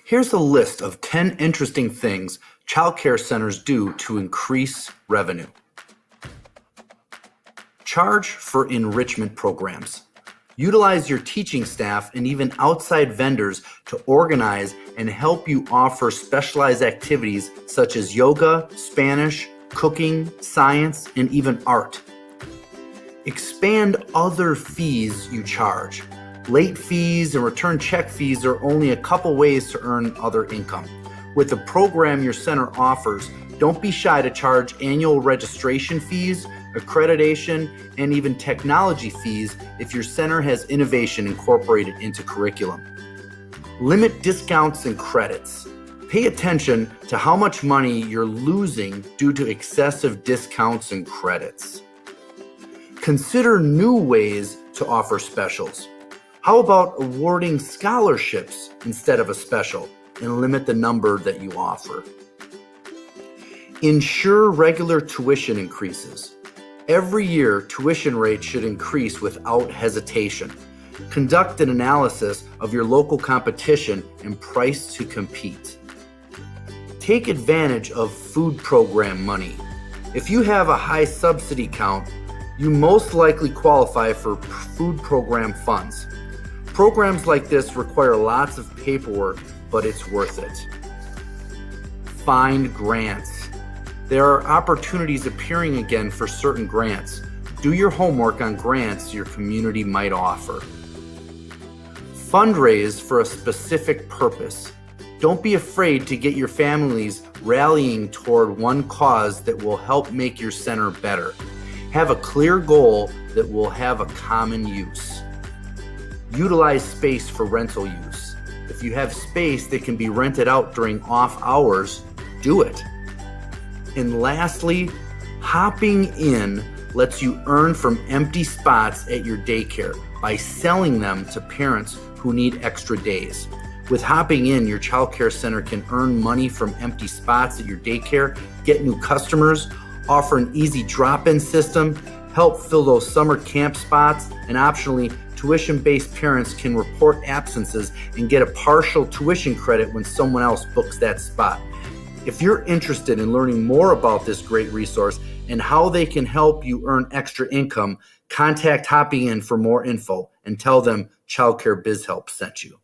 Here's a list of 10 interesting things childcare centers do to increase revenue. Charge for enrichment programs. Utilize your teaching staff and even outside vendors to organize and help you offer specialized activities such as yoga, Spanish, cooking, science, and even art. Expand other fees you charge. Late fees and return check fees are only a couple ways to earn other income. With the program your center offers, don't be shy to charge annual registration fees, accreditation, and even technology fees if your center has innovation incorporated into curriculum. Limit discounts and credits. Pay attention to how much money you're losing due to excessive discounts and credits. Consider new ways to offer specials. How about awarding scholarships instead of a special and limit the number that you offer? Ensure regular tuition increases. Every year, tuition rates should increase without hesitation. Conduct an analysis of your local competition and price to compete. Take advantage of food program money. If you have a high subsidy count, you most likely qualify for food program funds. Programs like this require lots of paperwork, but it's worth it. Find grants. There are opportunities appearing again for certain grants. Do your homework on grants your community might offer. Fundraise for a specific purpose. Don't be afraid to get your families rallying toward one cause that will help make your center better. Have a clear goal that will have a common use. Utilize space for rental use. If you have space that can be rented out during off hours, do it. And lastly, hopping in lets you earn from empty spots at your daycare by selling them to parents who need extra days. With hopping in, your childcare center can earn money from empty spots at your daycare, get new customers, offer an easy drop-in system, help fill those summer camp spots, and optionally, tuition-based parents can report absences and get a partial tuition credit when someone else books that spot. If you're interested in learning more about this great resource and how they can help you earn extra income, contact Hopping In for more info and tell them Childcare BizHelp sent you.